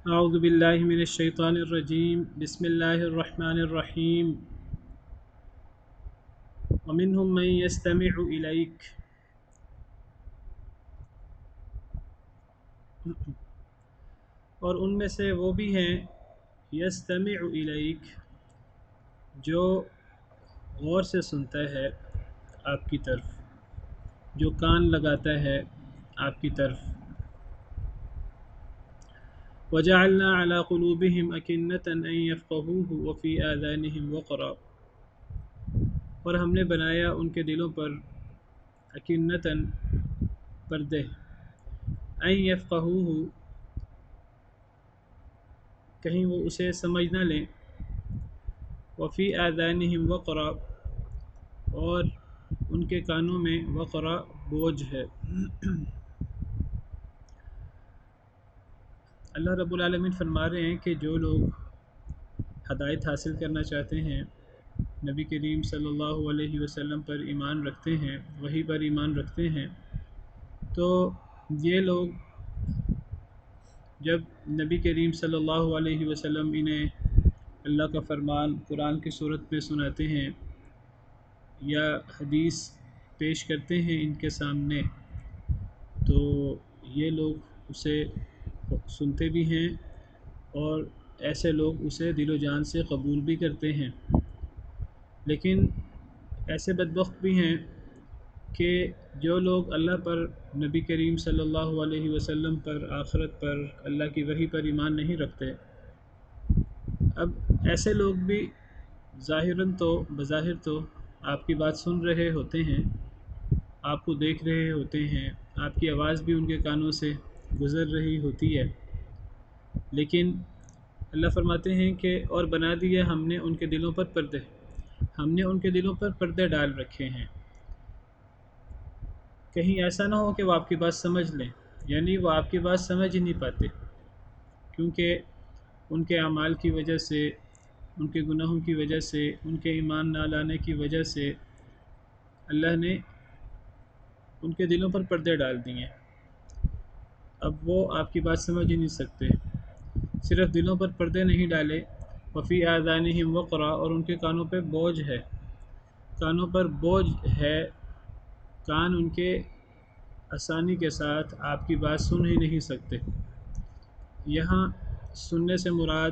اعوذ باللہ من الشیطان الرجیم بسم اللہ الرحمن الرحیم ومنهم من يستمع الیک، اور ان میں سے وہ بھی ہیں یستمع الیک جو غور سے سنتا ہے آپ کی طرف، جو کان لگاتا ہے آپ کی طرف۔ وجعلنا على قلوبهم أكنة أن يفقهوه وفي آذانهم وقرا، اور ہم نے بنایا ان کے دلوں پر اکنتاً پردے، ان یفقہوہ کہیں وہ اسے سمجھ نہ لیں، وفی آذانہم وقرا اور ان کے کانوں میں وقرا بوجھ ہے۔ اللہ رب العالمین فرما رہے ہیں کہ جو لوگ ہدایت حاصل کرنا چاہتے ہیں، نبی کریم صلی اللہ علیہ وسلم پر ایمان رکھتے ہیں، وحی پر ایمان رکھتے ہیں، تو یہ لوگ جب نبی کریم صلی اللہ علیہ وسلم انہیں اللہ کا فرمان قرآن کی صورت میں سناتے ہیں یا حدیث پیش کرتے ہیں ان کے سامنے، تو یہ لوگ اسے سنتے بھی ہیں اور ایسے لوگ اسے دل و جان سے قبول بھی کرتے ہیں۔ لیکن ایسے بدبخت بھی ہیں کہ جو لوگ اللہ پر، نبی کریم صلی اللہ علیہ وسلم پر، آخرت پر، اللہ کی وحی پر ایمان نہیں رکھتے، اب ایسے لوگ بھی بظاہر تو آپ کی بات سن رہے ہوتے ہیں، آپ کو دیکھ رہے ہوتے ہیں، آپ کی آواز بھی ان کے کانوں سے گزر رہی ہوتی ہے، لیکن اللہ فرماتے ہیں کہ اور بنا دیے ہم نے ان کے دلوں پر پردے، ہم نے ان کے دلوں پر پردے ڈال رکھے ہیں، کہیں ایسا نہ ہو کہ وہ آپ کی بات سمجھ لیں، یعنی وہ آپ کی بات سمجھ ہی نہیں پاتے، کیونکہ ان کے اعمال کی وجہ سے، ان کے گناہوں کی وجہ سے، ان کے ایمان نہ لانے کی وجہ سے اللہ نے ان کے دلوں پر پردے ڈال دیے، اب وہ آپ کی بات سمجھ ہی نہیں سکتے۔ صرف دلوں پر پردے نہیں ڈالے، وفی آذانہم وقرا، اور ان کے کانوں پہ بوجھ ہے، کانوں پر بوجھ ہے، کان ان کے آسانی کے ساتھ آپ کی بات سن ہی نہیں سکتے۔ یہاں سننے سے مراد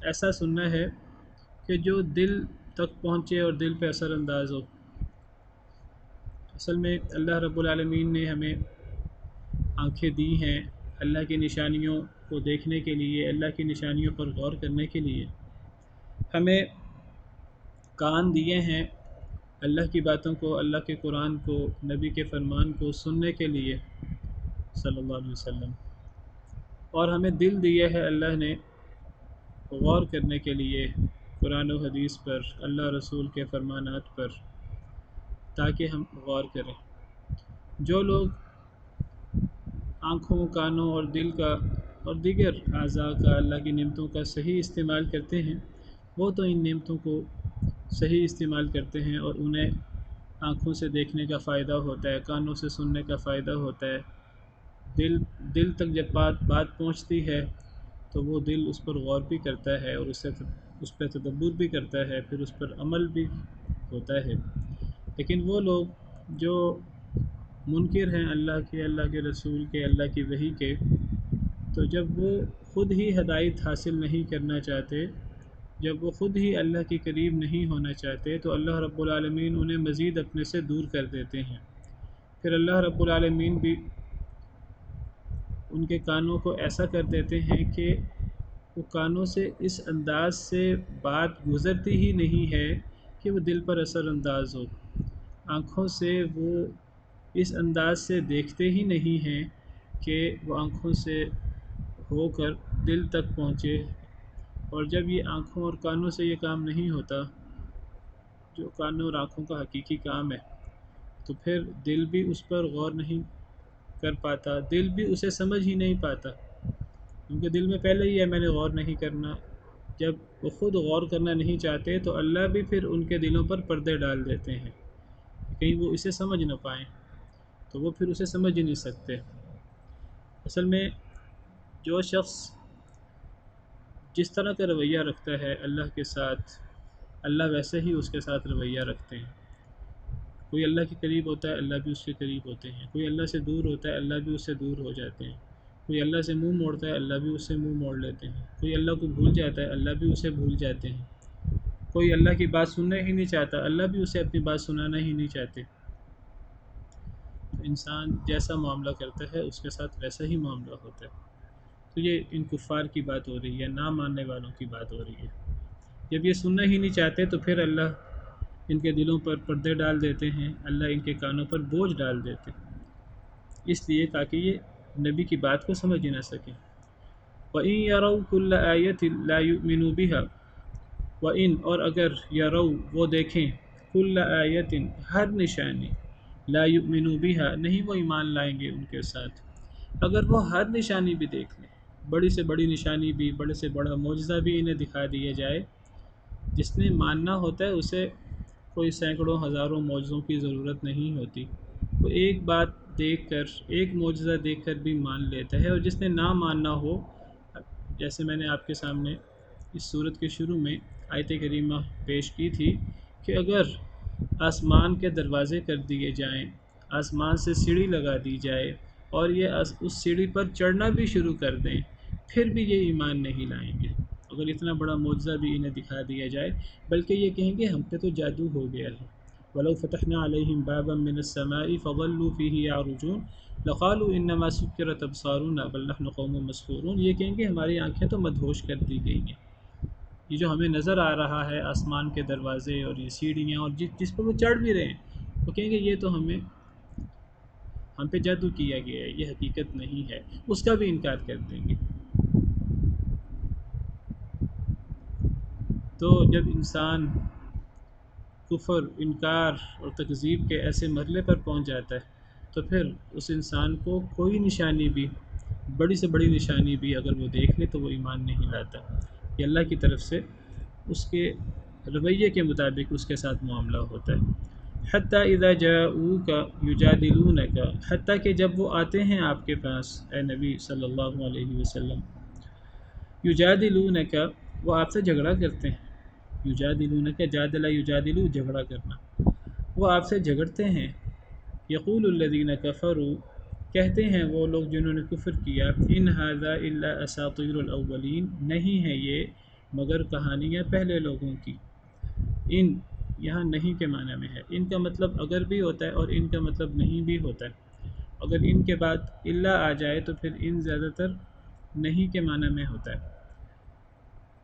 ایسا سننا ہے کہ جو دل تک پہنچے اور دل پہ اثر انداز ہو۔ اصل میں اللہ رب العالمین نے ہمیں آنکھیں دی ہیں اللہ کی نشانیوں کو دیکھنے کے لیے، اللہ کی نشانیوں پر غور کرنے کے لیے، ہمیں کان دیے ہیں اللہ کی باتوں کو، اللہ کے قرآن کو، نبی کے فرمان کو سننے کے لیے صلی اللہ علیہ وسلم، اور ہمیں دل دیے ہے اللہ نے غور کرنے کے لیے قرآن و حدیث پر، اللہ رسول کے فرمانات پر، تاکہ ہم غور کریں۔ جو لوگ آنکھوں، کانوں اور دل کا اور دیگر اعضاء کا اللہ کی نعمتوں کا صحیح استعمال کرتے ہیں، وہ تو ان نعمتوں کو صحیح استعمال کرتے ہیں اور انہیں آنکھوں سے دیکھنے کا فائدہ ہوتا ہے، کانوں سے سننے کا فائدہ ہوتا ہے، دل تک جب بات پہنچتی ہے تو وہ دل اس پر غور بھی کرتا ہے اور اس پہ تدبر بھی کرتا ہے، پھر اس پر عمل بھی ہوتا ہے۔ لیکن وہ لوگ جو منکر ہیں اللہ کے رسول کے، اللہ کی وحی کے، تو جب وہ خود ہی ہدایت حاصل نہیں کرنا چاہتے، جب وہ خود ہی اللہ کے قریب نہیں ہونا چاہتے، تو اللہ رب العالمین انہیں مزید اپنے سے دور کر دیتے ہیں۔ پھر اللہ رب العالمین بھی ان کے کانوں کو ایسا کر دیتے ہیں کہ وہ کانوں سے اس انداز سے بات گزرتی ہی نہیں ہے کہ وہ دل پر اثر انداز ہو، آنکھوں سے وہ اس انداز سے دیکھتے ہی نہیں ہیں کہ وہ آنکھوں سے ہو کر دل تک پہنچے، اور جب یہ آنکھوں اور کانوں سے یہ کام نہیں ہوتا جو کانوں اور آنکھوں کا حقیقی کام ہے، تو پھر دل بھی اس پر غور نہیں کر پاتا، دل بھی اسے سمجھ ہی نہیں پاتا، کیونکہ دل میں پہلے ہی ہے میں نے غور نہیں کرنا۔ جب وہ خود غور کرنا نہیں چاہتے تو اللہ بھی پھر ان کے دلوں پر پردے ڈال دیتے ہیں، کہیں وہ اسے سمجھ نہ پائیں، تو وہ پھر اسے سمجھ ہی نہیں سکتے۔ اصل میں جو شخص جس طرح کا رویہ رکھتا ہے اللہ کے ساتھ، اللہ ویسے ہی اس کے ساتھ رویہ رکھتے ہیں۔ کوئی اللہ کے قریب ہوتا ہے، اللہ بھی اس کے قریب ہوتے ہیں۔ کوئی اللہ سے دور ہوتا ہے، اللہ بھی اس سے دور ہو جاتے ہیں۔ کوئی اللہ سے منہ موڑتا ہے، اللہ بھی اس سے منہ موڑ لیتے ہیں۔ کوئی اللہ کو بھول جاتا ہے، اللہ بھی اسے بھول جاتے ہیں۔ کوئی اللہ کی بات سننا ہی نہیں چاہتا، اللہ بھی اسے اپنی بات سنانا ہی نہیں چاہتے۔ انسان جیسا معاملہ کرتا ہے اس کے ساتھ ویسا ہی معاملہ ہوتا ہے۔ تو یہ ان کفار کی بات ہو رہی ہے، نہ ماننے والوں کی بات ہو رہی ہے۔ جب یہ سننا ہی نہیں چاہتے تو پھر اللہ ان کے دلوں پر پردے ڈال دیتے ہیں، اللہ ان کے کانوں پر بوجھ ڈال دیتے ہیں، اس لیے تاکہ یہ نبی کی بات کو سمجھ ہی نہ سکیں۔ وَإِن يَرَوْا كُلَّ آيَةٍ لَا يُؤْمِنُوا بِهَا، وَإِن اور اگر يَرَوْا وہ دیکھیں، كُلَّ آيَةٍ ہر نشانی، لَا يُؤْمِنُوا بِهَا نہیں وہ ایمان لائیں گے ان کے ساتھ۔ اگر وہ ہر نشانی بھی دیکھ لیں، بڑی سے بڑی نشانی بھی، بڑے سے بڑا معجزہ بھی انہیں دکھا دیا جائے، جس نے ماننا ہوتا ہے اسے کوئی سینکڑوں ہزاروں معجزوں کی ضرورت نہیں ہوتی، وہ ایک بات دیکھ کر، ایک معجزہ دیکھ کر بھی مان لیتا ہے۔ اور جس نے نہ ماننا ہو، جیسے میں نے آپ کے سامنے اس صورت کے شروع میں آیت کریمہ پیش کی تھی کہ اگر آسمان کے دروازے کر دیے جائیں، آسمان سے سیڑھی لگا دی جائے اور یہ اس سیڑھی پر چڑھنا بھی شروع کر دیں، پھر بھی یہ ایمان نہیں لائیں گے۔ اگر اتنا بڑا معجزہ بھی انہیں دکھا دیا جائے، بلکہ یہ کہیں گے ہم پہ تو جادو ہو گیا ہے۔ وَلَوْ فَتَحْنَا عَلَيْهِمْ بَابًا مِّنَ السَّمَاءِ فَظَلُّوا فِيهِ يَعْرُجُونَ لَقَالُوا إِنَّمَا سُكِّرَتْ أَبْصَارُنَا بَلْ نَحْنُ قَوْمٌ مَسْحُورُونَ، یہ کہیں گے ہماری آنکھیں تو مدہوش کر دی گئی ہیں۔ یہ جو ہمیں نظر آ رہا ہے آسمان کے دروازے اور یہ سیڑھیاں اور جس پر وہ چڑھ بھی رہے ہیں، وہ کہیں گے یہ تو ہم پہ جادو کیا گیا ہے، یہ حقیقت نہیں ہے، اس کا بھی انکار کر دیں گے۔ تو جب انسان کفر، انکار اور تکذیب کے ایسے مرحلے پر پہنچ جاتا ہے تو پھر اس انسان کو کوئی نشانی بھی، بڑی سے بڑی نشانی بھی اگر وہ دیکھ لے تو وہ ایمان نہیں لاتا۔ یہ اللہ کی طرف سے اس کے رویے کے مطابق اس کے ساتھ معاملہ ہوتا ہے۔ حتیٰ اذا جاءوک یجادلونک، حتیٰ کہ جب وہ آتے ہیں آپ کے پاس اے نبی صلی اللہ علیہ وسلم، یجادلونک وہ آپ سے جھگڑا کرتے ہیں، یجادلونک جادلہ یجادلو جھگڑا کرنا، وہ آپ سے جھگڑتے ہیں۔ یقول الذین کفروا کہتے ہیں وہ لوگ جنہوں نے کفر کیا، ان ھذا الا اساطیر الاولین نہیں ہے یہ مگر کہانیاں پہلے لوگوں کی۔ ان یہاں نہیں کے معنی میں ہے، ان کا مطلب اگر بھی ہوتا ہے اور ان کا مطلب نہیں بھی ہوتا ہے۔ اگر ان کے بعد الا آ جائے تو پھر ان زیادہ تر نہیں کے معنی میں ہوتا ہے۔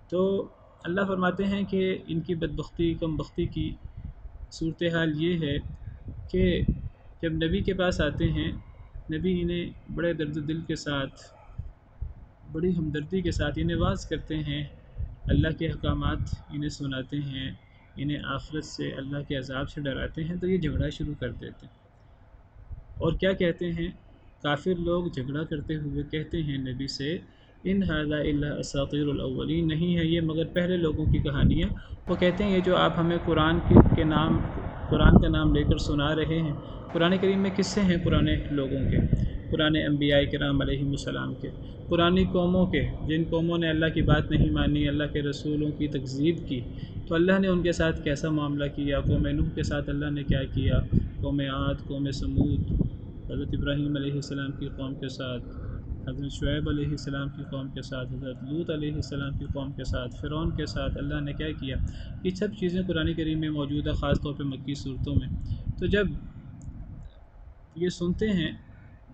تو اللہ فرماتے ہیں کہ ان کی بدبختی، کم بختی کی صورتحال یہ ہے کہ جب نبی کے پاس آتے ہیں، نبی انہیں بڑے درد دل کے ساتھ، بڑی ہمدردی کے ساتھ انہیں واعظ کرتے ہیں، اللہ کے احکامات انہیں سناتے ہیں، انہیں آخرت سے، اللہ کے عذاب سے ڈراتے ہیں، تو یہ جھگڑا شروع کر دیتے ہیں۔ اور کیا کہتے ہیں کافر لوگ جھگڑا کرتے ہوئے کہتے ہیں نبی سے، ان ھذا الا اساطیر الاولین نہیں ہے یہ مگر پہلے لوگوں کی کہانیاں۔ وہ کہتے ہیں یہ جو آپ ہمیں قرآن کا نام لے کر سنا رہے ہیں، قرآن کریم میں قصے ہیں پرانے لوگوں کے، پرانے انبیاء کرام علیہم السلام کے، پرانی قوموں کے، جن قوموں نے اللہ کی بات نہیں مانی، اللہ کے رسولوں کی تکذیب کی، تو اللہ نے ان کے ساتھ کیسا معاملہ کیا، قوم نوح کے ساتھ اللہ نے کیا کیا، قوم عاد، قوم سمود، حضرت ابراہیم علیہ السلام کی قوم کے ساتھ، حضرت شعیب علیہ السلام کی قوم کے ساتھ، حضرت لوط علیہ السلام کی قوم کے ساتھ، فرعون کے ساتھ اللہ نے کیا کیا، یہ سب چیزیں قرآن کریم میں موجود ہے، خاص طور پہ مکی صورتوں میں۔ تو جب یہ سنتے ہیں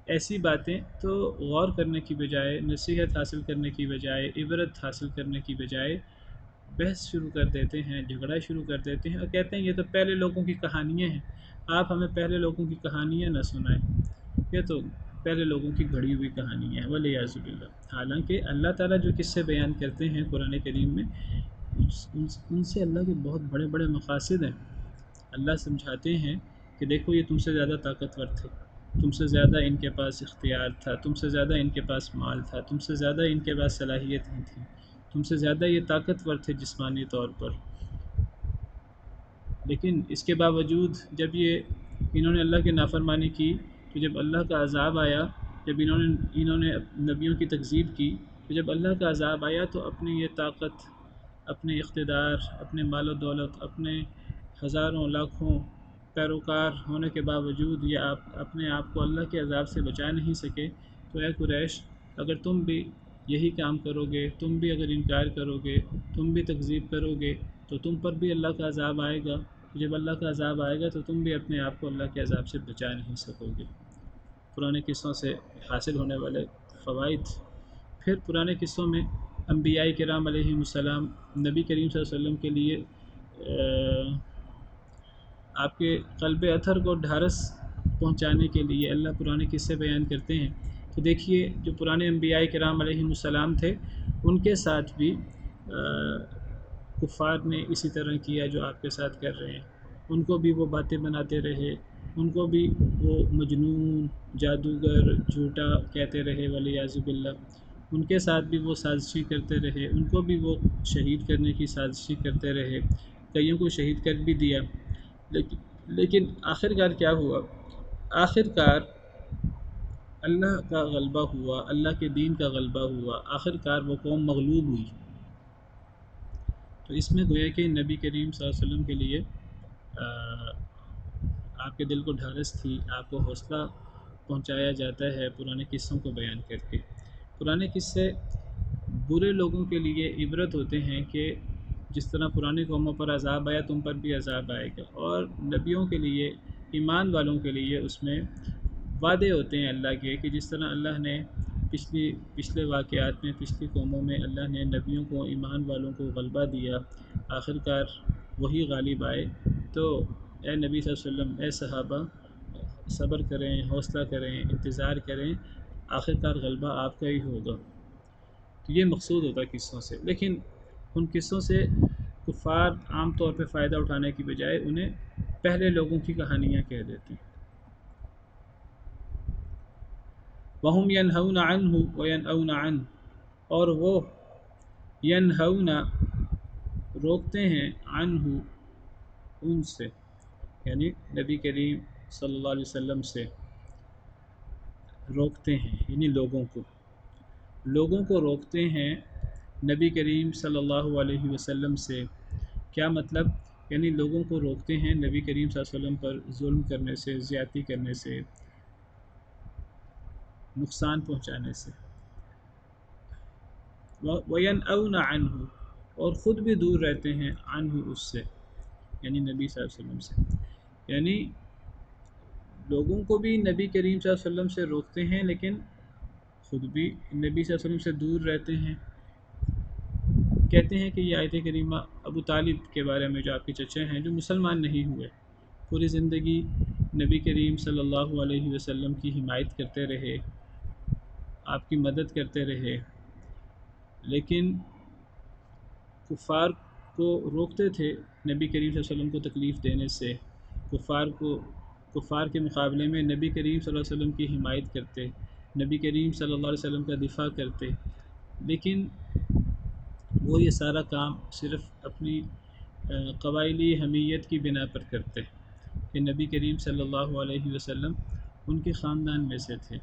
ایسی باتیں تو غور کرنے کی بجائے، نصیحت حاصل کرنے کی بجائے، عبرت حاصل کرنے کی بجائے بحث شروع کر دیتے ہیں، جھگڑا شروع کر دیتے ہیں اور کہتے ہیں یہ تو پہلے لوگوں کی کہانیاں ہیں، آپ ہمیں پہلے لوگوں کی کہانیاں نہ سنائیں، یہ تو پہلے لوگوں کی گھڑی ہوئی کہانیاں ہیں، والعیاذ باللہ۔ حالانکہ اللہ تعالیٰ جو قصے بیان کرتے ہیں قرآن کریم میں، ان سے اللہ کے بہت بڑے بڑے مقاصد ہیں۔ اللہ سمجھاتے ہیں کہ دیکھو یہ تم سے زیادہ طاقتور تھے، تم سے زیادہ ان کے پاس اختیار تھا، تم سے زیادہ ان کے پاس مال تھا، تم سے زیادہ ان کے پاس صلاحیتیں تھیں، تم سے زیادہ یہ طاقتور تھے جسمانی طور پر، لیکن اس کے باوجود جب انہوں نے اللہ کی نافرمانی کی، تو جب اللہ کا عذاب آیا، جب انہوں نے نبیوں کی تکذیب کی، کہ جب اللہ کا عذاب آیا تو اپنی یہ طاقت، اپنے اقتدار، اپنے مال و دولت، اپنے ہزاروں لاکھوں پیروکار ہونے کے باوجود یہ آپ اپنے آپ کو اللہ کے عذاب سے بچا نہیں سکے، تو اے قریش، اگر تم بھی یہی کام کرو گے، تم بھی اگر انکار کرو گے، تم بھی تکذیب کرو گے، تو تم پر بھی اللہ کا عذاب آئے گا۔ جب اللہ کا عذاب آئے گا تو تم بھی اپنے آپ کو اللہ کے عذاب سے بچا نہیں سکو گے۔ پرانے قصوں سے حاصل ہونے والے فوائد۔ پھر پرانے قصوں میں انبیاء کرام علیہم السلام، نبی کریم صلی اللہ علیہ وسلم کے لیے آپ کے قلب اطہر کو ڈھارس پہنچانے کے لیے اللہ پرانے قصے بیان کرتے ہیں۔ تو دیکھیے، جو پرانے انبیاء کرام علیہم السلام تھے، ان کے ساتھ بھی کفار نے اسی طرح کیا جو آپ کے ساتھ کر رہے ہیں۔ ان کو بھی وہ باتیں بناتے رہے، ان کو بھی وہ مجنون، جادوگر، جھوٹا کہتے رہے ولیعذ باللہ۔ ان کے ساتھ بھی وہ سازشی کرتے رہے، ان کو بھی وہ شہید کرنے کی سازشی کرتے رہے، کئیوں کو شہید کر بھی دیا۔ لیکن آخر کار کیا ہوا؟ آخر کار اللہ کا غلبہ ہوا، اللہ کے دین کا غلبہ ہوا، آخر کار وہ قوم مغلوب ہوئی۔ تو اس میں گویا کہ نبی کریم صلی اللہ علیہ وسلم کے لیے آپ کے دل کو ڈھارس تھی، آپ کو حوصلہ پہنچایا جاتا ہے پرانے قصوں کو بیان کر کے۔ پرانے قصے برے لوگوں کے لیے عبرت ہوتے ہیں کہ جس طرح پرانی قوموں پر عذاب آیا، تم پر بھی عذاب آئے گا، اور نبیوں کے لیے، ایمان والوں کے لیے اس میں وعدے ہوتے ہیں اللہ کے، کہ جس طرح اللہ نے پچھلے واقعات میں، پچھلی قوموں میں اللہ نے نبیوں کو، ایمان والوں کو غلبہ دیا، آخر کار وہی غالب آئے۔ تو اے نبی صلی اللہ علیہ وسلم، اے صحابہ، صبر کریں، حوصلہ کریں، انتظار کریں، آخر کار غلبہ آپ کا ہی ہوگا۔ تو یہ مقصود ہوتا ہے قصوں سے۔ لیکن ان قصوں سے کفار عام طور پہ فائدہ اٹھانے کی بجائے انہیں پہلے لوگوں کی کہانیاں کہہ دیتے ہیں۔ وَهُمْ يَنْهَوْنَ عَنْهُ وَيَنْأَوْنَ عَنْهُ، اور وہ ينہون روکتے ہیں، عنہ ان سے، یعنی نبی کریم صلی اللہ علیہ وسلم سے روکتے ہیں، یعنی لوگوں کو روکتے ہیں نبی کریم صلی اللہ علیہ وسلم سے۔ کیا مطلب؟ یعنی لوگوں کو روکتے ہیں نبی کریم صلی اللہ علیہ وسلم پر ظلم کرنے سے، زیادتی کرنے سے، نقصان پہنچانے سے۔ وَيَنْأَوْنَ عَنْهُ، اور خود بھی دور رہتے ہیں، عنہ اس سے، یعنی نبی صلی اللہ علیہ وسلم سے۔ یعنی لوگوں کو بھی نبی کریم صلی اللہ علیہ وسلم سے روکتے ہیں، لیکن خود بھی نبی صلی اللہ علیہ وسلم سے دور رہتے ہیں۔ کہتے ہیں کہ یہ آیت کریمہ ابو طالب کے بارے میں، جو آپ کے چچا ہیں، جو مسلمان نہیں ہوئے، پوری زندگی نبی کریم صلی اللہ علیہ وسلم کی حمایت کرتے رہے، آپ کی مدد کرتے رہے، لیکن کفار کو روکتے تھے نبی کریم صلی اللہ علیہ وسلم کو تکلیف دینے سے، کفار کے مقابلے میں نبی کریم صلی اللہ علیہ وسلم کی حمایت کرتے، نبی کریم صلی اللہ علیہ وسلم کا دفاع کرتے، لیکن وہ یہ سارا کام صرف اپنی قبائلی حمیت کی بنا پر کرتے کہ نبی کریم صلی اللہ علیہ وسلم ان کے خاندان میں سے تھے۔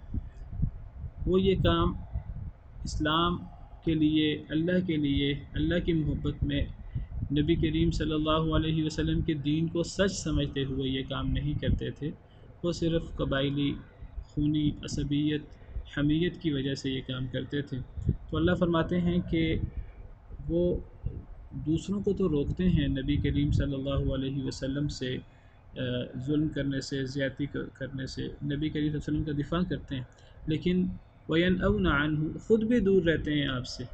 وہ یہ کام اسلام کے لیے، اللہ کے لیے، اللہ کی محبت میں نبی کریم صلی اللہ علیہ وسلم کے دین کو سچ سمجھتے ہوئے یہ کام نہیں کرتے تھے، وہ صرف قبائلی، خونی، عصبیت، حمیت کی وجہ سے یہ کام کرتے تھے۔ تو اللہ فرماتے ہیں کہ وہ دوسروں کو تو روکتے ہیں نبی کریم صلی اللہ علیہ وسلم سے ظلم کرنے سے، زیادتی کرنے سے، نبی کریم صلی اللہ علیہ وسلم کا دفاع کرتے ہیں، لیکن وَيَنْأَوْنَ عَنْهُ، خود بھی دور رہتے ہیں آپ سے۔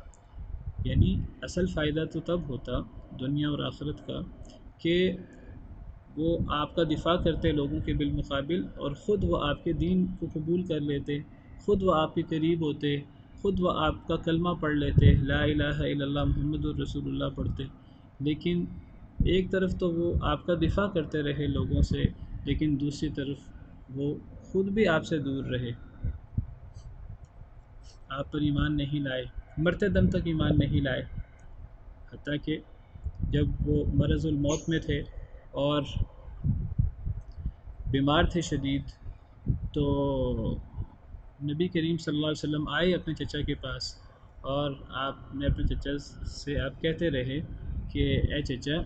یعنی اصل فائدہ تو تب ہوتا دنیا اور آخرت کا کہ وہ آپ کا دفاع کرتے لوگوں کے بالمقابل، اور خود وہ آپ کے دین کو قبول کر لیتے، خود وہ آپ کے قریب ہوتے، خود وہ آپ کا کلمہ پڑھ لیتے، لا الہ الا اللہ محمد الرسول اللہ پڑھتے۔ لیکن ایک طرف تو وہ آپ کا دفاع کرتے رہے لوگوں سے، لیکن دوسری طرف وہ خود بھی آپ سے دور رہے، آپ پر ایمان نہیں لائے، مرتے دم تک ایمان نہیں لائے، حتیٰ کہ جب وہ مرض الموت میں تھے اور بیمار تھے شدید، تو نبی کریم صلی اللہ علیہ وسلم آئے اپنے چچا کے پاس، اور آپ نے اپنے چچا سے آپ کہتے رہے کہ اے چچا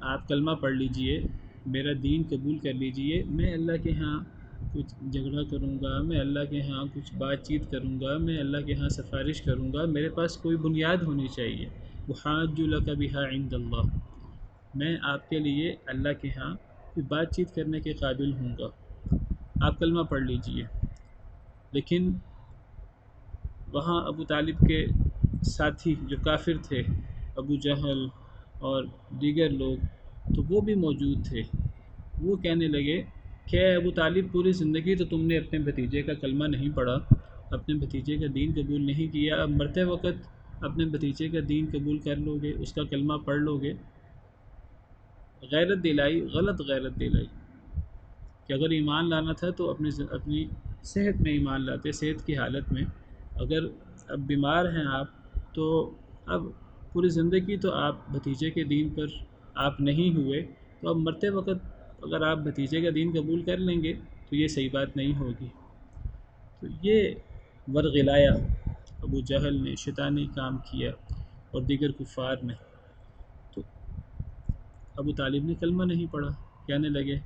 آپ کلمہ پڑھ لیجئے، میرا دین قبول کر لیجئے، میں اللہ کے ہاں کچھ جھگڑا کروں گا، میں اللہ کے ہاں کچھ بات چیت کروں گا، میں اللہ کے ہاں سفارش کروں گا، میرے پاس کوئی بنیاد ہونی چاہیے۔ وحاج لک بہا عند اللہ، میں آپ کے لیے اللہ کے ہاں کوئی بات چیت کرنے کے قابل ہوں گا، آپ کلمہ پڑھ لیجئے۔ لیکن وہاں ابو طالب کے ساتھی جو کافر تھے، ابو جہل اور دیگر لوگ، تو وہ بھی موجود تھے۔ وہ کہنے لگے کہ اے ابو طالب، پوری زندگی تو تم نے اپنے بھتیجے کا کلمہ نہیں پڑھا، اپنے بھتیجے کا دین قبول نہیں کیا، اب مرتے وقت اپنے بھتیجے کا دین قبول کر لو گے، اس کا کلمہ پڑھ لو گے۔ غیرت دلائی، غلط غیرت دلائی کہ اگر ایمان لانا تھا تو اپنی صحت میں ایمان لاتے، صحت کی حالت میں۔ اگر اب بیمار ہیں آپ تو اب پوری زندگی تو آپ بھتیجے کے دین پر آپ نہیں ہوئے، تو اب مرتے وقت اگر آپ بھتیجے کا دین قبول کر لیں گے تو یہ صحیح بات نہیں ہوگی۔ تو یہ ورغلایا ابو جہل نے شیطانی کام کیا اور دیگر کفار نے۔ تو ابو طالب نے کلمہ نہیں پڑھا، کہنے لگے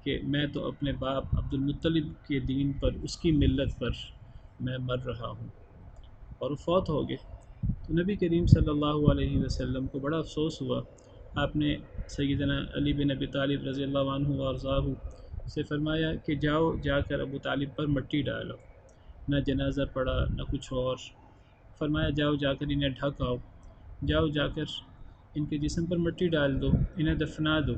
کہ میں تو اپنے باپ عبد المطلب کے دین پر، اس کی ملت پر میں مر رہا ہوں، اور وہ فوت ہو گئے۔ تو نبی کریم صلی اللہ علیہ وسلم کو بڑا افسوس ہوا۔ آپ نے سیدنا علی بن ابی طالب رضی اللہ عنہ وارضاہ سے فرمایا کہ جاؤ جا کر ابو طالب پر مٹی ڈالو، نہ جنازہ پڑھا نہ کچھ اور، فرمایا جاؤ جا کر انہیں ڈھک آؤ، جاؤ جا کر ان کے جسم پر مٹی ڈال دو، انہیں دفنا دو۔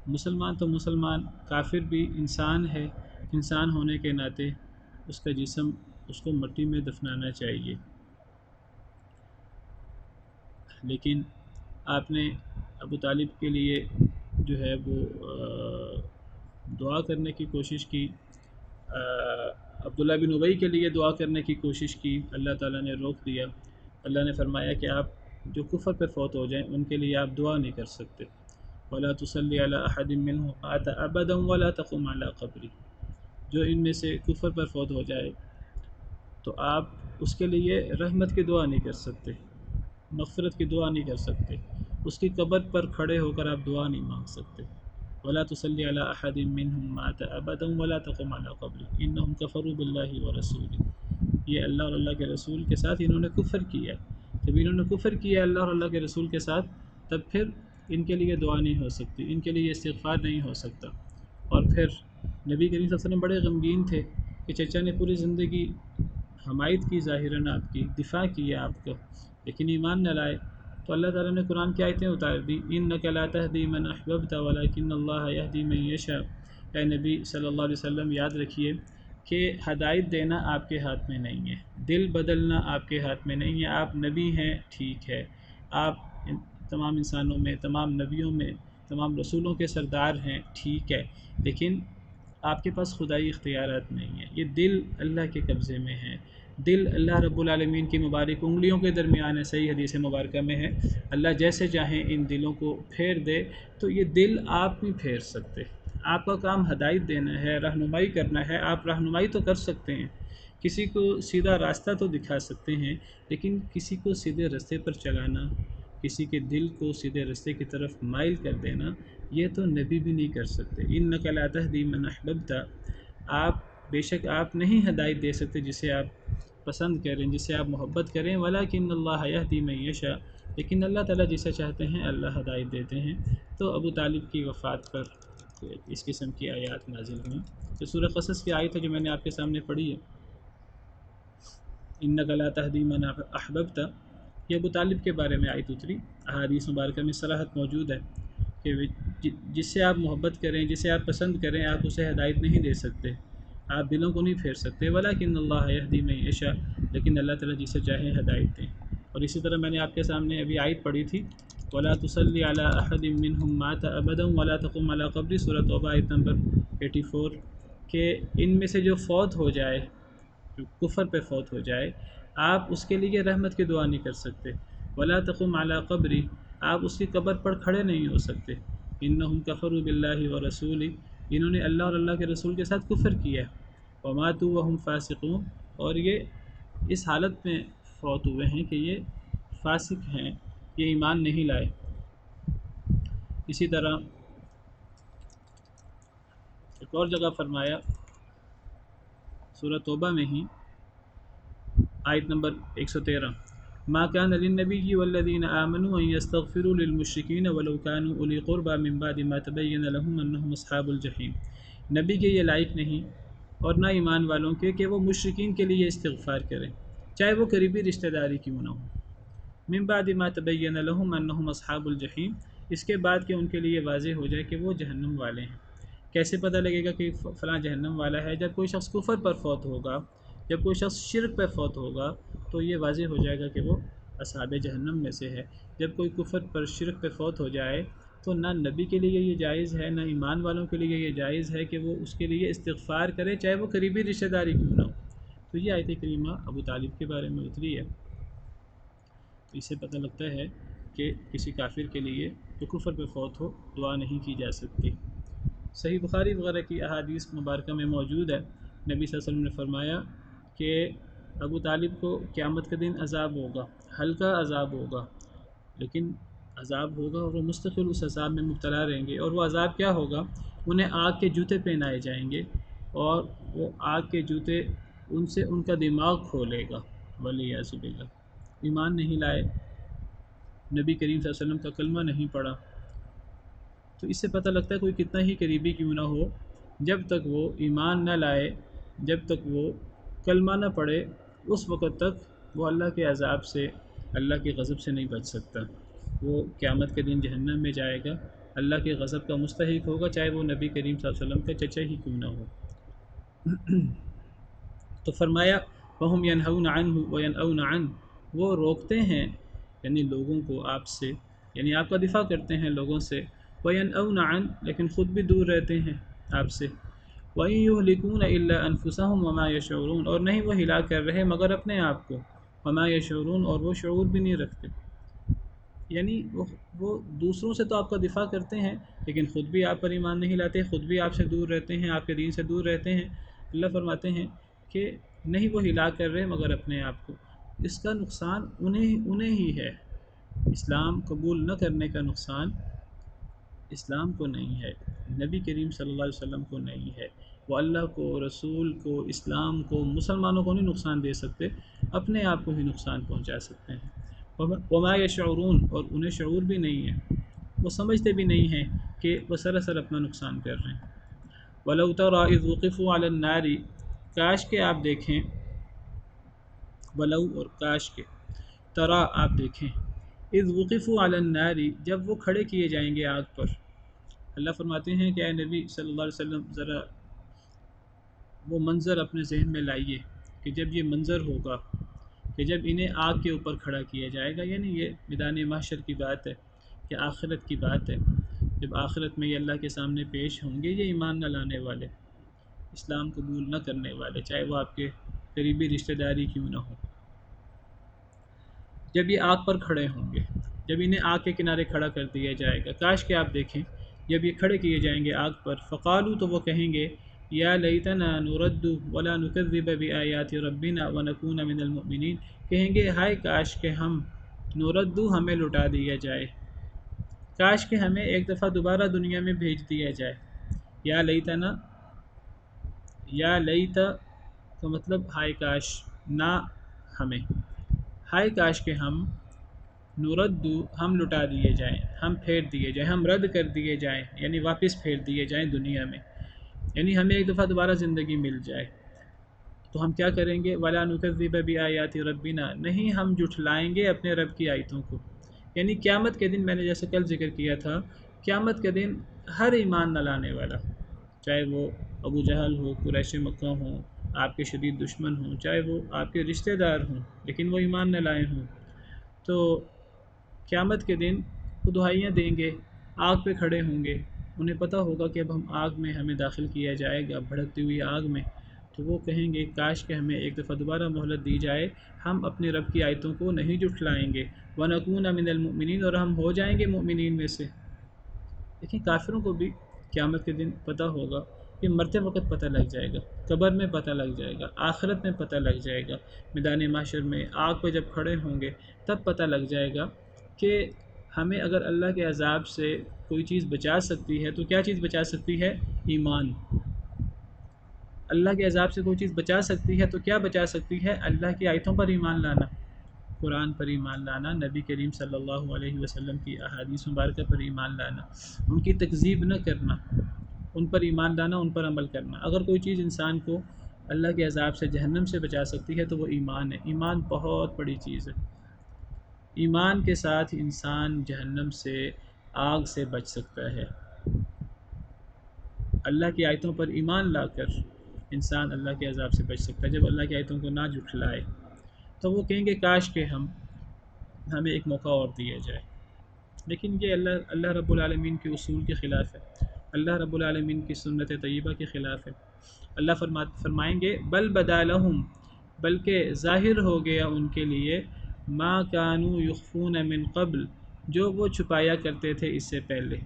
مسلمان تو مسلمان، کافر بھی انسان ہے، انسان ہونے کے ناطے اس کا جسم اس کو مٹی میں دفنانا چاہیے۔ لیکن آپ نے ابو طالب کے لیے جو ہے وہ دعا کرنے کی کوشش کی، عبداللہ بن ابی کے لیے دعا کرنے کی کوشش کی، اللہ تعالیٰ نے روک دیا۔ اللہ نے فرمایا کہ آپ جو کفر پہ فوت ہو جائیں ان کے لیے آپ دعا نہیں کر سکتے۔ وَلَا تُصَلِّ عَلَىٰ أَحَدٍ مِّنْهُمْ مَاتَ أَبَدًا وَلَا تَقُمْ عَلَىٰ قَبْرِهِ، جو ان میں سے کفر پر فوت ہو جائے تو آپ اس کے لیے رحمت کی دعا نہیں کر سکتے، مغفرت کی دعا نہیں کر سکتے، اس کی قبر پر کھڑے ہو کر آپ دعا نہیں مانگ سکتے۔ وَلَا تُصَلِّ عَلَىٰ أَحَدٍ مِّنْهُمْ مَاتَ أَبَدًا وَلَا تَقُمْ عَلَىٰ قَبْرِهِ إِنَّهُمْ كَفَرُوا بِاللَّهِ وَرَسُولِهِ، یہ اللہ اور اللہ کے رسول کے ساتھ انہوں نے کفر کیا۔ جب انہوں نے کفر کیا اللہ اور اللہ کے رسول کے ساتھ، تب پھر ان کے لیے دعا نہیں ہو سکتی، ان کے لیے استغفار نہیں ہو سکتا۔ اور پھر نبی کریم صلی اللہ علیہ وسلم بڑے غمگین تھے کہ چچا نے پوری زندگی حمایت کی، ظاہراً آپ کی دفاع کی ہے آپ کا، لیکن ایمان نہ لائے۔ تو اللہ تعالیٰ نے قرآن کی آیتیں اتار دی، اِنَّكَ لَا تَهْدِي مَنْ أَحْبَبْتَ وَلَكِنَّ اللَّهَ يَهْدِي مَن يَشَاءُ۔ اے نبی صلی اللہ علیہ وسلم یاد رکھیے کہ ہدایت دینا آپ کے ہاتھ میں نہیں ہے، دل بدلنا آپ کے ہاتھ میں نہیں ہے۔ آپ نبی ہیں، ٹھیک ہے، آپ تمام انسانوں میں، تمام نبیوں میں، تمام رسولوں کے سردار ہیں، ٹھیک ہے، لیکن آپ کے پاس خدائی اختیارات نہیں ہیں، یہ دل اللہ کے قبضے میں ہے۔ دل اللہ رب العالمین کی مبارک انگلیوں کے درمیان ہے، صحیح حدیث مبارکہ میں ہے، اللہ جیسے چاہیں ان دلوں کو پھیر دے، تو یہ دل آپ نہیں پھیر سکتے۔ آپ کا کام ہدایت دینا ہے، رہنمائی کرنا ہے، آپ رہنمائی تو کر سکتے ہیں، کسی کو سیدھا راستہ تو دکھا سکتے ہیں، لیکن کسی کو سیدھے راستے پر چلانا، کسی کے دل کو سیدھے راستے کی طرف مائل کر دینا، یہ تو نبی بھی نہیں کر سکتے۔ اِنَّكَ لَا تَهْدِي مَنْ أَحْبَبْتَ، آپ بے شک آپ نہیں ہدایت دے سکتے جسے آپ پسند کریں، جسے آپ محبت کریں، وَلَكِنَّ اللَّهَ يَهْدِي مَن يَشَاءُ، لیکن اللہ تعالیٰ جسے چاہتے ہیں اللہ ہدایت دیتے ہیں۔ تو ابو طالب کی وفات پر اس قسم کی آیات نازل ہوئیں۔ تو سورہ قصص کی آیت ہے جو میں نے آپ کے سامنے پڑھی ہے، اِنَّكَ لَا تَهْدِي مَنْ أَحْبَبْتَ، یہ ابو طالب کے بارے میں آیت اتری۔ احادیث مبارکہ میں صراحت موجود ہے کہ جس سے آپ محبت کریں، جسے آپ پسند کریں، آپ اسے ہدایت نہیں دے سکتے، آپ دلوں کو نہیں پھیر سکتے۔ وَلَكِنَّ اللَّهَ يَهْدِي مَن يَشَاءُ، لیکن اللہ تعالیٰ جسے چاہیں ہدایت دیں۔ اور اسی طرح میں نے آپ کے سامنے ابھی آیت پڑھی تھی، وَلَا تُصَلِّ عَلَىٰ أَحَدٍ مِّنْهُمْ مَاتَ أَبَدًا وَلَا تَقُمْ عَلَىٰ قَبْرِهِ، سورۃ توبہ آیت نمبر 84، کہ ان میں سے جو فوت ہو جائے، جو کفر پہ فوت ہو جائے، آپ اس کے لیے رحمت کی دعا نہیں کر سکتے۔ وَلَا تَقُمْ عَلَىٰ قَبْرِهِ، آپ اس کی قبر پر کھڑے نہیں ہو سکتے۔ إِنَّهُمْ كَفَرُوا بِاللَّهِ وَرَسُولِهِ، انہوں نے اللہ اور اللہ کے رسول کے ساتھ کفر کیا ہے۔ وَمَاتُوا وَهُمْ فَاسِقُونَ، اور یہ اس حالت میں فوت ہوئے ہیں کہ یہ فاسق ہیں، یہ ایمان نہیں لائے۔ اسی طرح ایک اور جگہ فرمایا سورہ توبہ میں ہی آیت نمبر 113، ما كان للنبي والذين آمنوا أن يستغفروا للمشركين ولو كانوا أولي قربى من بعد ما تبين لهم أنهم أصحاب الجحيم۔ نبی کے یہ لائق نہیں اور نہ ایمان والوں کے کہ وہ مشرکین کے لیے استغفار کریں، چاہے وہ قریبی رشتہ داری کیوں نہ ہو۔ من بعد ما تبين لهم أنهم أصحاب الجحيم، اس کے بعد کہ ان کے لیے واضح ہو جائے کہ وہ جہنم والے ہیں۔ کیسے پتہ لگے گا کہ فلاں جہنم والا ہے؟ جب کوئی شخص کفر پر فوت ہوگا، جب کوئی شخص شرک پہ فوت ہوگا تو یہ واضح ہو جائے گا کہ وہ اصحاب جہنم میں سے ہے۔ جب کوئی کفر پر شرک پہ فوت ہو جائے تو نہ نبی کے لیے یہ جائز ہے، نہ ایمان والوں کے لیے یہ جائز ہے کہ وہ اس کے لیے استغفار کرے، چاہے وہ قریبی رشتہ داری کیوں نہ ہو۔ تو یہ آیت کریمہ ابو طالب کے بارے میں اتری ہے۔ تو اس سے پتہ لگتا ہے کہ کسی کافر کے لیے جو کفر پہ فوت ہو دعا نہیں کی جا سکتی۔ صحیح بخاری وغیرہ کی احادیث مبارکہ میں موجود ہے، نبی صلی اللہ علیہ وسلم نے فرمایا کہ ابو طالب کو قیامت کے دن عذاب ہوگا، ہلکا عذاب ہوگا، لیکن عذاب ہوگا اور وہ مستقل اس عذاب میں مبتلا رہیں گے۔ اور وہ عذاب کیا ہوگا؟ انہیں آگ کے جوتے پہنائے جائیں گے اور وہ آگ کے جوتے ان سے ان کا دماغ کھولے گا، والعیاذ باللہ۔ ایمان نہیں لائے، نبی کریم صلی اللہ علیہ وسلم کا کلمہ نہیں پڑھا، تو اس سے پتہ لگتا ہے کوئی کتنا ہی قریبی کیوں نہ ہو، جب تک وہ ایمان نہ لائے، جب تک وہ کلمہ نہ پڑھے، اس وقت تک وہ اللہ کے عذاب سے، اللہ کے غضب سے نہیں بچ سکتا۔ وہ قیامت کے دن جہنم میں جائے گا، اللہ کے غضب کا مستحق ہوگا، چاہے وہ نبی کریم صلی اللہ علیہ وسلم کا چچا ہی کیوں نہ ہو۔ تو فرمایا وَهُمْ يَنْهَوْنَ عَنْهُ وَيَنْأَوْنَ عَنْهُ، وہ روکتے ہیں یعنی لوگوں کو آپ سے، یعنی آپ کا دفاع کرتے ہیں لوگوں سے، وَيَنْأَوْنَ عَنْهُ، لیکن خود بھی دور رہتے ہیں آپ سے، وَإِن يُهْلِكُونَ إِلَّا أَنفُسَهُمْ وَمَا يَشْعُرُونَ، اور نہیں وہ ہلاک کر رہے مگر اپنے آپ کو، وَمَا يَشْعُرُونَ، اور وہ شعور بھی نہیں رکھتے۔ یعنی وہ دوسروں سے تو آپ کا دفاع کرتے ہیں لیکن خود بھی آپ پر ایمان نہیں لاتے، خود بھی آپ سے دور رہتے ہیں، آپ کے دین سے دور رہتے ہیں۔ اللہ فرماتے ہیں کہ نہیں وہ ہلاک کر رہے مگر اپنے آپ کو، اس کا نقصان انہیں ہی ہے۔ اسلام قبول نہ کرنے کا نقصان اسلام کو نہیں ہے، نبی کریم صلی اللہ علیہ وسلم کو نہیں ہے، وہ اللہ کو، رسول کو، اسلام کو، مسلمانوں کو نہیں نقصان دے سکتے، اپنے آپ کو ہی نقصان پہنچا سکتے ہیں۔ وما یشعرون، اور انہیں شعور بھی نہیں ہے، وہ سمجھتے بھی نہیں ہیں کہ وہ سراسر اپنا نقصان کر رہے ہیں۔ وَلَوْ تَرَىٰ إِذْ وُقِفُوا عَلَى النَّارِ، کاش کہ آپ دیکھیں، ولو اور کاش کے، ترا آپ دیکھیں، اذ وقفوا علی النار، جب وہ کھڑے کیے جائیں گے آگ پر۔ اللہ فرماتے ہیں کہ اے نبی صلی اللہ علیہ وسلم ذرا وہ منظر اپنے ذہن میں لائیے کہ جب یہ منظر ہوگا کہ جب انہیں آگ کے اوپر کھڑا کیا جائے گا، یعنی یہ میدان محشر کی بات ہے کہ آخرت کی بات ہے، جب آخرت میں یہ اللہ کے سامنے پیش ہوں گے، یہ ایمان نہ لانے والے، اسلام قبول نہ کرنے والے، چاہے وہ آپ کے قریبی رشتہ داری کیوں نہ ہو، جب یہ آگ پر کھڑے ہوں گے، جب انہیں آگ کے کنارے کھڑا کر دیا جائے گا، کاش کہ آپ دیکھیں جب یہ کھڑے کیے جائیں گے آگ پر، فقالوا، تو وہ کہیں گے یا لیتنا نرد ولا نکذب بآیات ربنا ونکون من المؤمنین، کہیں گے ہائے کاش کہ ہم نردو، ہمیں لٹا دیا جائے، کاش کہ ہمیں ایک دفعہ دوبارہ دنیا میں بھیج دیا جائے۔ یا لیتنا، یا لیتا کا مطلب ہائے کاش، نہ ہمیں، ہائے کاش کہ ہم نردو، ہم لٹا دیے جائیں، ہم پھیر دیے جائیں، ہم رد کر دیے جائیں، یعنی واپس پھیر دیے جائیں دنیا میں، یعنی ہمیں ایک دفعہ دوبارہ زندگی مل جائے تو ہم کیا کریں گے؟ ولا نکذب بآیات ربنا، نہیں ہم جھٹلائیں گے اپنے رب کی آیتوں کو، یعنی قیامت کے دن، میں نے جیسے کل ذکر کیا تھا، قیامت کے دن ہر ایمان نہ لانے والا، چاہے وہ ابو جہل ہو، قریش مکہ ہوں، آپ کے شدید دشمن ہوں، چاہے وہ آپ کے رشتہ دار ہوں لیکن وہ ایمان نہ لائے ہوں، تو قیامت کے دن وہ دہائیاں دیں گے، آگ پہ کھڑے ہوں گے، انہیں پتہ ہوگا کہ اب ہم آگ میں ہمیں داخل کیا جائے گا، بھڑکتی ہوئی آگ میں، تو وہ کہیں گے کاش کہ ہمیں ایک دفعہ دوبارہ مہلت دی جائے، ہم اپنے رب کی آیتوں کو نہیں جھٹلائیں گے، وَنَكُونَ مِنَ الْمُؤْمِنِينَ، اور ہم ہو جائیں گے مؤمنین میں سے۔ لیکن کافروں کو بھی قیامت کے دن پتہ ہوگا یہ مرتے وقت پتہ لگ جائے گا، قبر میں پتہ لگ جائے گا، آخرت میں پتہ لگ جائے گا، میدان محشر میں آگ پہ جب کھڑے ہوں گے تب پتہ لگ جائے گا کہ ہمیں اگر اللہ کے عذاب سے کوئی چیز بچا سکتی ہے تو کیا چیز بچا سکتی ہے؟ ایمان۔ اللہ کے عذاب سے کوئی چیز بچا سکتی ہے تو کیا بچا سکتی ہے؟ اللہ کی آیتوں پر ایمان لانا، قرآن پر ایمان لانا، نبی کریم صلی اللہ علیہ وسلم کی احادیث مبارکہ پر ایمان لانا، ان کی تکذیب نہ کرنا، ان پر ایمان لانا، ان پر عمل کرنا۔ اگر کوئی چیز انسان کو اللہ کے عذاب سے، جہنم سے بچا سکتی ہے تو وہ ایمان ہے۔ ایمان بہت بڑی چیز ہے۔ ایمان کے ساتھ انسان جہنم سے، آگ سے بچ سکتا ہے۔ اللہ کی آیتوں پر ایمان لا کر انسان اللہ کے عذاب سے بچ سکتا ہے۔ جب اللہ کی آیتوں کو نہ جھٹلائے تو وہ کہیں گے کاش کہ ہمیں ایک موقع اور دیا جائے، لیکن یہ اللہ رب العالمین کے اصول کے خلاف ہے، اللہ رب العالمین کی سنت طیبہ کے خلاف ہے۔ اللہ فرمائیں گے بل بدا لہم، بلکہ ظاہر ہو گیا ان کے لیے، ما کانوا یخفون من قبل، جو وہ چھپایا کرتے تھے اس سے پہلے،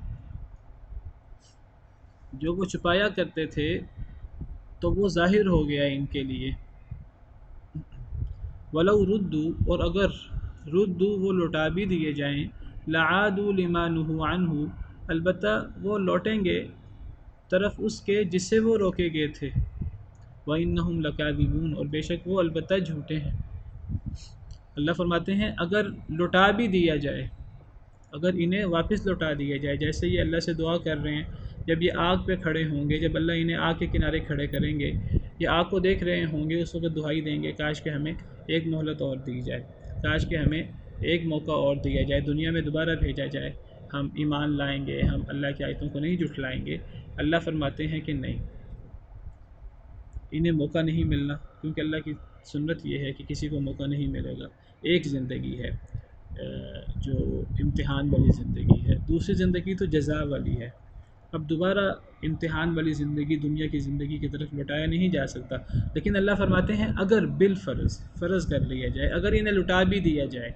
جو وہ چھپایا کرتے تھے تو وہ ظاہر ہو گیا ان کے لیے۔ ولو ردوا، اور اگر ردوا وہ لوٹا بھی دیے جائیں، لعادوا لما نہوا عنہ، البتہ وہ لوٹیں گے طرف اس کے جس سے وہ روکے گئے تھے، وَإِنَّهُمْ لَكَاذِبُونَ، اور بے شک وہ البتہ جھوٹے ہیں۔ اللہ فرماتے ہیں اگر لوٹا بھی دیا جائے، اگر انہیں واپس لوٹا دیا جائے، جیسے یہ اللہ سے دعا کر رہے ہیں، جب یہ آگ پہ کھڑے ہوں گے، جب اللہ انہیں آگ کے کنارے کھڑے کریں گے، یہ آگ کو دیکھ رہے ہوں گے، اس وقت دعائی دیں گے کاش کہ ہمیں ایک مہلت اور دی جائے، کاش کہ ہمیں ایک موقع اور دیا جائے، دنیا میں دوبارہ بھیجا جائے، ہم ایمان لائیں گے، ہم اللہ کی آیتوں کو نہیں جھٹلائیں گے۔ اللہ فرماتے ہیں کہ نہیں، انہیں موقع نہیں ملنا، کیونکہ اللہ کی سنت یہ ہے کہ کسی کو موقع نہیں ملے گا۔ ایک زندگی ہے جو امتحان والی زندگی ہے، دوسری زندگی تو جزا والی ہے۔ اب دوبارہ امتحان والی زندگی، دنیا کی زندگی کی طرف لوٹایا نہیں جا سکتا، لیکن اللہ فرماتے ہیں اگر بالفرض فرض کر لیا جائے، اگر انہیں لٹا بھی دیا جائے،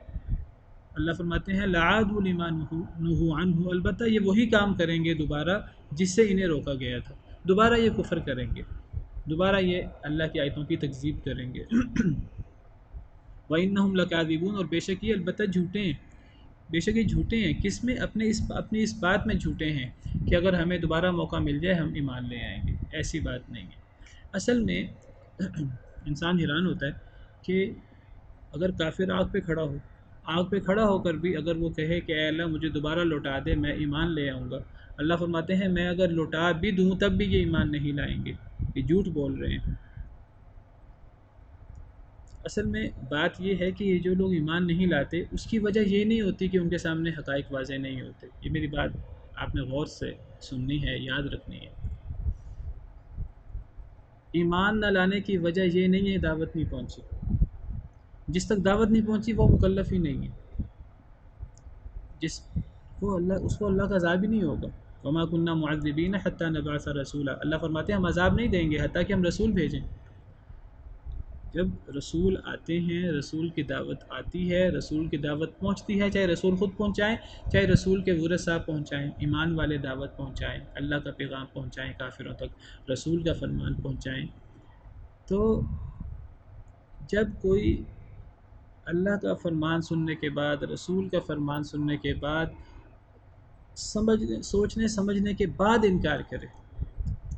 اللہ فرماتے ہیں لعادوا لما نہوا عنہ، البتہ یہ وہی کام کریں گے دوبارہ جس سے انہیں روکا گیا تھا، دوبارہ یہ کفر کریں گے، دوبارہ یہ اللہ کی آیتوں کی تکذیب کریں گے۔ وَإِنَّهُمْ لَكَاذِبُونَ، اور بے شک یہ البتہ جھوٹے ہیں، بے شک یہ جھوٹے ہیں۔ کس میں؟ اپنی اس بات میں جھوٹے ہیں کہ اگر ہمیں دوبارہ موقع مل جائے ہم ایمان لے آئیں گے، ایسی بات نہیں ہے۔ اصل میں انسان حیران ہوتا ہے کہ اگر کافر آگ پہ کھڑا ہو، آگ پہ کھڑا ہو کر بھی اگر وہ کہے کہ اے اللہ مجھے دوبارہ لوٹا دے، میں ایمان لے آؤں گا، اللہ فرماتے ہیں میں اگر لوٹا بھی دوں تب بھی یہ ایمان نہیں لائیں گے، یہ جھوٹ بول رہے ہیں۔ اصل میں بات یہ ہے کہ یہ جو لوگ ایمان نہیں لاتے اس کی وجہ یہ نہیں ہوتی کہ ان کے سامنے حقائق واضح نہیں ہوتے۔ یہ میری بات آپ نے غور سے سننی ہے، یاد رکھنی ہے۔ ایمان نہ لانے کی وجہ یہ نہیں ہے دعوت نہیں پہنچی، جس تک دعوت نہیں پہنچی وہ مکلف ہی نہیں ہے، اس کو اللہ کا عذاب ہی نہیں ہوگا۔ وما كنا معذبین حتی نبعث رسولا، اللہ فرماتے ہیں ہم عذاب نہیں دیں گے حتیٰ کہ ہم رسول بھیجیں۔ جب رسول آتے ہیں، رسول کی دعوت آتی ہے، رسول کی دعوت پہنچتی ہے، چاہے رسول خود پہنچائیں، چاہے رسول کے ورثاء پہنچائیں، ایمان والے دعوت پہنچائیں، اللہ کا پیغام پہنچائیں کافروں تک، رسول کا فرمان پہنچائیں، تو جب کوئی اللہ کا فرمان سننے کے بعد، رسول کا فرمان سننے کے بعد، سوچنے سمجھنے کے بعد انکار کرے،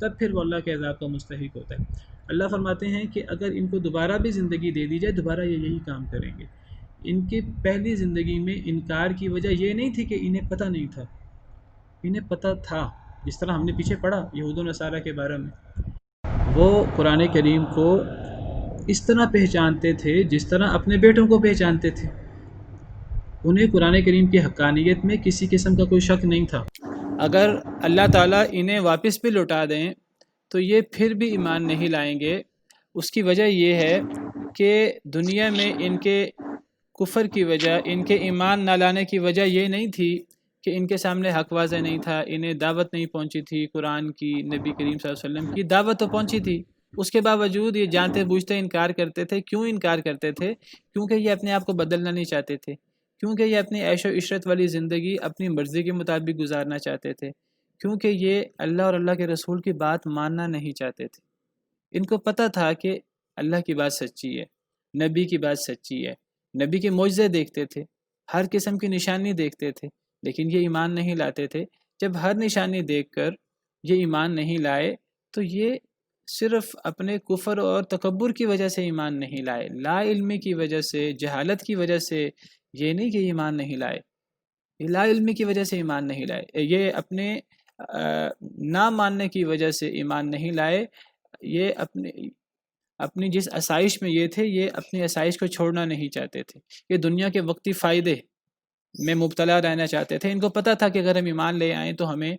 تب پھر وہ اللہ کے عذاب کا مستحق ہوتا ہے۔ اللہ فرماتے ہیں کہ اگر ان کو دوبارہ بھی زندگی دے دی جائے، دوبارہ یہ یہی کام کریں گے۔ ان کی پہلی زندگی میں انکار کی وجہ یہ نہیں تھی کہ انہیں پتہ نہیں تھا، انہیں پتہ تھا، جس طرح ہم نے پیچھے پڑھا یہود و نصارہ کے بارے میں، وہ قرآن کریم کو اس طرح پہچانتے تھے جس طرح اپنے بیٹوں کو پہچانتے تھے، انہیں قرآن کریم کی حقانیت میں کسی قسم کا کوئی شک نہیں تھا۔ اگر اللہ تعالیٰ انہیں واپس بھی لوٹا دیں تو یہ پھر بھی ایمان نہیں لائیں گے۔ اس کی وجہ یہ ہے کہ دنیا میں ان کے کفر کی وجہ، ان کے ایمان نہ لانے کی وجہ یہ نہیں تھی کہ ان کے سامنے حق واضح نہیں تھا، انہیں دعوت نہیں پہنچی تھی، قرآن کی، نبی کریم صلی اللہ علیہ وسلم کی دعوت تو پہنچی تھی، اس کے باوجود یہ جانتے بوجھتے انکار کرتے تھے۔ کیوں انکار کرتے تھے؟ کیونکہ یہ اپنے آپ کو بدلنا نہیں چاہتے تھے، کیونکہ یہ اپنی عیش و عشرت والی زندگی اپنی مرضی کے مطابق گزارنا چاہتے تھے، کیونکہ یہ اللہ اور اللہ کے رسول کی بات ماننا نہیں چاہتے تھے۔ ان کو پتہ تھا کہ اللہ کی بات سچی ہے، نبی کی بات سچی ہے، نبی کے معجزے دیکھتے تھے، ہر قسم کی نشانی دیکھتے تھے، لیکن یہ ایمان نہیں لاتے تھے۔ جب ہر نشانی دیکھ کر یہ ایمان نہیں لائے تو یہ صرف اپنے کفر اور تکبر کی وجہ سے ایمان نہیں لائے، لا علمی کی وجہ سے، جہالت کی وجہ سے یہ نہیں کہ ایمان نہیں لائے، یہ لا علمی کی وجہ سے ایمان نہیں لائے، یہ اپنے نہ ماننے کی وجہ سے ایمان نہیں لائے، یہ اپنی جس آسائش میں یہ تھے، یہ اپنی آسائش کو چھوڑنا نہیں چاہتے تھے، یہ دنیا کے وقتی فائدے میں مبتلا رہنا چاہتے تھے۔ ان کو پتہ تھا کہ اگر ہم ایمان لے آئیں تو ہمیں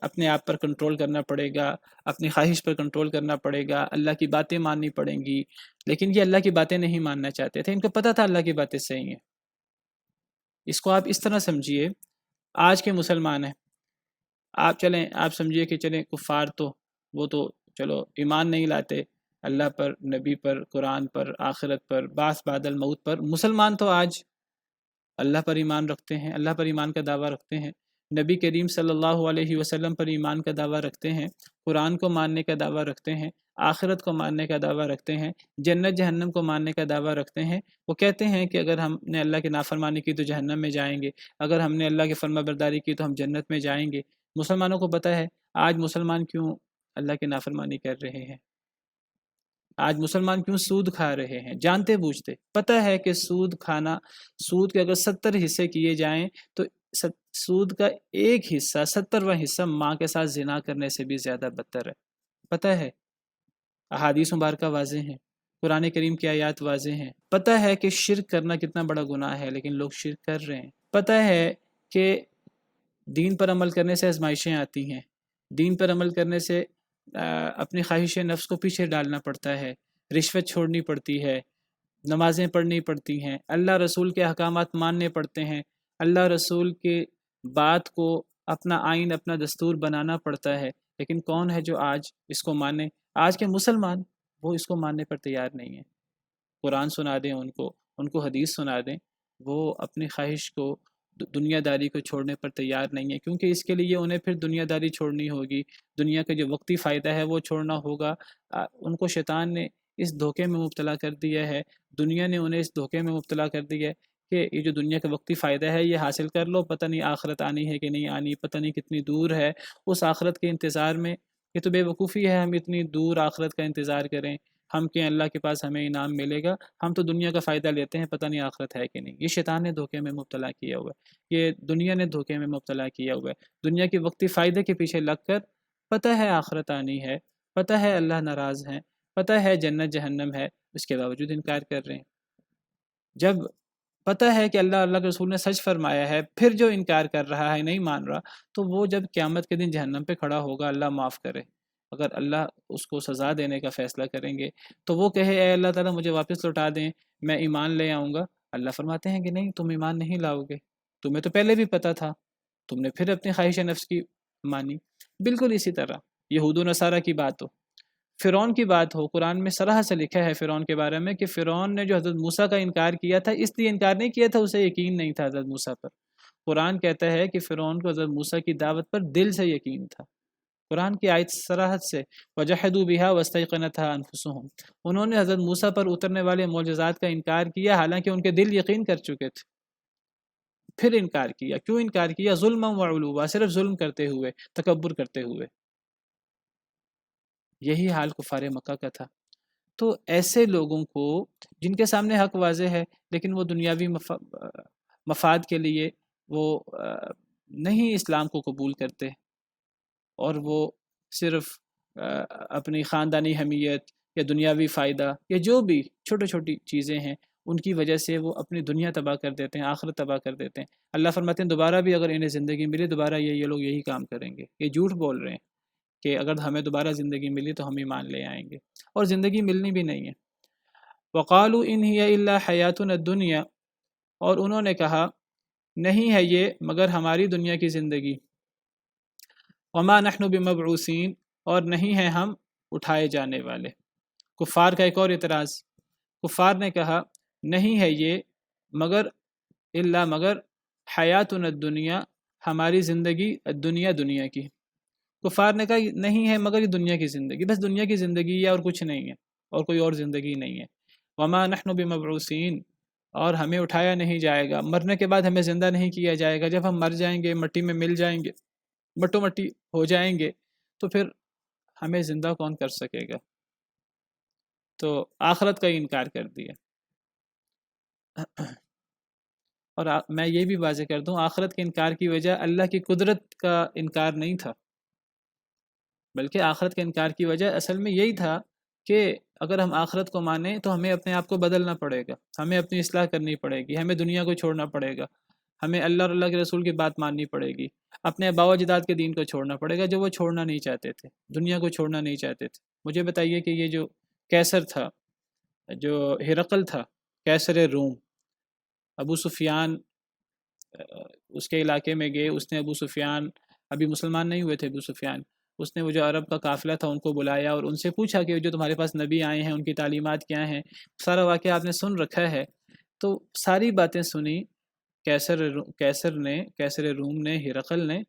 اپنے آپ پر کنٹرول کرنا پڑے گا، اپنی خواہش پر کنٹرول کرنا پڑے گا، اللہ کی باتیں ماننی پڑیں گی، لیکن یہ اللہ کی باتیں نہیں ماننا چاہتے تھے۔ ان کو پتہ تھا اللہ کی باتیں صحیح ہیں۔ اس کو آپ اس طرح سمجھیے، آج کے مسلمان ہیں، آپ سمجھیے کہ چلیں کفار تو وہ تو چلو ایمان نہیں لاتے اللہ پر، نبی پر، قرآن پر، آخرت پر، بعث بعد الموت پر۔ مسلمان تو آج اللہ پر ایمان رکھتے ہیں، اللہ پر ایمان کا دعویٰ رکھتے ہیں، نبی کریم صلی اللہ علیہ وسلم پر ایمان کا دعویٰ رکھتے ہیں، قرآن کو ماننے کا دعویٰ رکھتے ہیں، آخرت کو ماننے کا دعویٰ رکھتے ہیں، جنت جہنم کو ماننے کا دعویٰ رکھتے ہیں۔ وہ کہتے ہیں کہ اگر ہم نے اللہ کی نافرمانی کی تو جہنم میں جائیں گے، اگر ہم نے اللہ کی فرما برداری کی تو ہم جنت میں جائیں گے۔ مسلمانوں کو پتہ ہے آج مسلمان کیوں اللہ کی نافرمانی کر رہے ہیں، آج مسلمان کیوں سود کھا رہے ہیں، جانتے بوجھتے۔ پتہ ہے کہ سود کھانا، سود کے اگر 70 حصے کیے جائیں تو سود کا ایک حصہ، 70واں حصہ ماں کے ساتھ زنا کرنے سے بھی زیادہ بدتر ہے۔ پتہ ہے، احادیث مبارکہ واضح ہیں، قرآن کریم کی آیات واضح ہیں۔ پتہ ہے کہ شرک کرنا کتنا بڑا گناہ ہے، لیکن لوگ شرک کر رہے ہیں۔ پتہ ہے کہ دین پر عمل کرنے سے آزمائشیں آتی ہیں، دین پر عمل کرنے سے اپنی خواہش نفس کو پیچھے ڈالنا پڑتا ہے، رشوت چھوڑنی پڑتی ہے، نمازیں پڑھنی پڑتی ہیں، اللہ رسول کے احکامات ماننے پڑتے ہیں، اللہ رسول کے بات کو اپنا آئین، اپنا دستور بنانا پڑتا ہے۔ لیکن کون ہے جو آج اس کو مانے؟ آج کے مسلمان وہ اس کو ماننے پر تیار نہیں ہیں۔ قرآن سنا دیں ان کو حدیث سنا دیں، وہ اپنی خواہش کو، دنیا داری کو چھوڑنے پر تیار نہیں ہے، کیونکہ اس کے لیے انہیں پھر دنیا داری چھوڑنی ہوگی، دنیا کا جو وقتی فائدہ ہے وہ چھوڑنا ہوگا۔ ان کو شیطان نے اس دھوکے میں مبتلا کر دیا ہے، دنیا نے انہیں اس دھوکے میں مبتلا کر دیا ہے کہ یہ جو دنیا کا وقتی فائدہ ہے یہ حاصل کر لو، پتہ نہیں آخرت آنی ہے کہ نہیں آنی، پتہ نہیں کتنی دور ہے، اس آخرت کے انتظار میں یہ تو بے وقوفی ہے، ہم اتنی دور آخرت کا انتظار کریں، ہم کہ اللہ کے پاس ہمیں انعام ملے گا، ہم تو دنیا کا فائدہ لیتے ہیں، پتہ نہیں آخرت ہے کہ نہیں۔ یہ شیطان نے دھوکے میں مبتلا کیا ہوا ہے، یہ دنیا نے دھوکے میں مبتلا کیا ہوا ہے، دنیا کے وقتی فائدے کے پیچھے لگ کر پتہ ہے آخرت آنی ہے، پتہ ہے اللہ ناراض ہیں، پتہ ہے جنت جہنم ہے، اس کے باوجود انکار کر رہے ہیں۔ جب پتہ ہے کہ اللہ کے رسول نے سچ فرمایا ہے، پھر جو انکار کر رہا ہے، نہیں مان رہا، تو وہ جب قیامت کے دن جہنم پہ کھڑا ہوگا، اللہ معاف کرے، اگر اللہ اس کو سزا دینے کا فیصلہ کریں گے تو وہ کہے اے اللہ تعالیٰ مجھے واپس لوٹا دیں، میں ایمان لے آؤں گا۔ اللہ فرماتے ہیں کہ نہیں، تم ایمان نہیں لاؤ گے، تمہیں تو پہلے بھی پتہ تھا، تم نے پھر اپنی خواہش نفس کی مانی۔ بالکل اسی طرح یہود و نصارہ کی بات ہو، فرعون کی بات ہو، قرآن میں صراحت سے لکھا ہے فرعون کے بارے میں کہ فرعون نے جو حضرت موسیٰ کا انکار کیا تھا، اس لیے انکار نہیں کیا تھا، اسے یقین نہیں تھا حضرت موسیٰ پر۔ قرآن کہتا ہے کہ فرعون کو حضرت موسیٰ کی دعوت پر دل سے یقین تھا۔ قرآن کی آیت صراحت سے وَجَحَدُوا بِهَا وَاسْتَيْقَنَتْهَا أَنفُسُهُمْ، انہوں نے حضرت موسیٰ پر اترنے والے معجزات کا انکار کیا، حالانکہ ان کے دل یقین کر چکے تھے، پھر انکار کیا۔ کیوں انکار کیا؟ ظلم و علوا، صرف ظلم کرتے ہوئے، تکبر کرتے ہوئے۔ یہی حال کفار مکہ کا تھا۔ تو ایسے لوگوں کو جن کے سامنے حق واضح ہے لیکن وہ دنیاوی مفاد کے لیے وہ نہیں اسلام کو قبول کرتے، اور وہ صرف اپنی خاندانی حمیت یا دنیاوی فائدہ یا جو بھی چھوٹی چھوٹی چیزیں ہیں ان کی وجہ سے وہ اپنی دنیا تباہ کر دیتے ہیں، آخرت تباہ کر دیتے ہیں۔ اللہ فرماتے ہیں دوبارہ بھی اگر انہیں زندگی ملی دوبارہ یہ لوگ یہی کام کریں گے، یہ جھوٹ بول رہے ہیں کہ اگر ہمیں دوبارہ زندگی ملی تو ہم ایمان لے آئیں گے، اور زندگی ملنی بھی نہیں ہے۔ وقالوا ان ہی الا حیاتنا الدنیا، اور انہوں نے کہا نہیں ہے یہ مگر ہماری دنیا کی زندگی، وما نحن بمبعوثین، اور نہیں ہیں ہم اٹھائے جانے والے۔ کفار کا ایک اور اعتراض، کفار نے کہا نہیں ہے یہ مگر حیاتنا الدنیا، ہماری زندگی دنیا کی. کفار نے کہا نہیں ہے مگر یہ دنیا کی زندگی، بس دنیا کی زندگی ہے اور کچھ نہیں ہے، اور کوئی اور زندگی نہیں ہے. وما نحن بمبعوثین، اور ہمیں اٹھایا نہیں جائے گا، مرنے کے بعد ہمیں زندہ نہیں کیا جائے گا. جب ہم مر جائیں گے، مٹی میں مل جائیں گے، مٹو مٹی ہو جائیں گے، تو پھر ہمیں زندہ کون کر سکے گا؟ تو آخرت کا ہی انکار کر دیا. اور میں یہ بھی واضح کر دوں، آخرت کے انکار کی وجہ اللہ کی قدرت کا انکار نہیں تھا، بلکہ آخرت کے انکار کی وجہ اصل میں یہی تھا کہ اگر ہم آخرت کو مانیں تو ہمیں اپنے آپ کو بدلنا پڑے گا، ہمیں اپنی اصلاح کرنی پڑے گی، ہمیں دنیا کو چھوڑنا پڑے گا، ہمیں اللہ اور اللہ کے رسول کی بات ماننی پڑے گی، اپنے آباء و اجداد کے دین کو چھوڑنا پڑے گا جو وہ چھوڑنا نہیں چاہتے تھے، دنیا کو چھوڑنا نہیں چاہتے تھے. مجھے بتائیے کہ یہ جو کیسر تھا، جو ہرقل تھا، کیسر روم، ابو سفیان اس کے علاقے میں گئے، اس نے ابو سفیان، ابھی مسلمان نہیں ہوئے تھے ابو سفیان، اس نے وہ جو عرب کا قافلہ تھا ان کو بلایا اور ان سے پوچھا کہ جو تمہارے پاس نبی آئے ہیں ان کی تعلیمات کیا ہیں، سارا واقعہ آپ نے سن رکھا ہے. تو ساری باتیں سنی کیسر روم نے، ہرقل نے،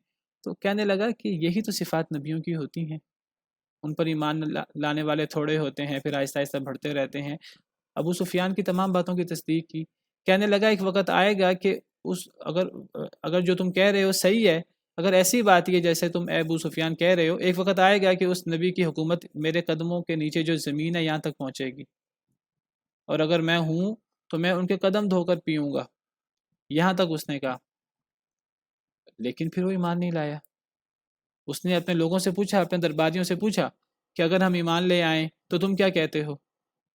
تو کہنے لگا کہ یہی تو صفات نبیوں کی ہوتی ہیں، ان پر ایمان لانے والے تھوڑے ہوتے ہیں، پھر آہستہ آہستہ بڑھتے رہتے ہیں. ابو سفیان کی تمام باتوں کی تصدیق کی. کہنے لگا ایک وقت آئے گا کہ اگر جو تم کہہ رہے ہو صحیح ہے، اگر ایسی بات ہے جیسے تم اے ابو سفیان کہہ رہے ہو، ایک وقت آئے گا کہ اس نبی کی حکومت میرے قدموں کے نیچے جو زمین ہے یہاں تک پہنچے گی، اور اگر میں ہوں تو میں ان کے قدم دھو کر پیوں گا. یہاں تک اس نے کہا، لیکن پھر وہ ایمان نہیں لایا. اس نے اپنے لوگوں سے پوچھا، اپنے درباریوں سے پوچھا کہ اگر ہم ایمان لے آئیں تو تم کیا کہتے ہو؟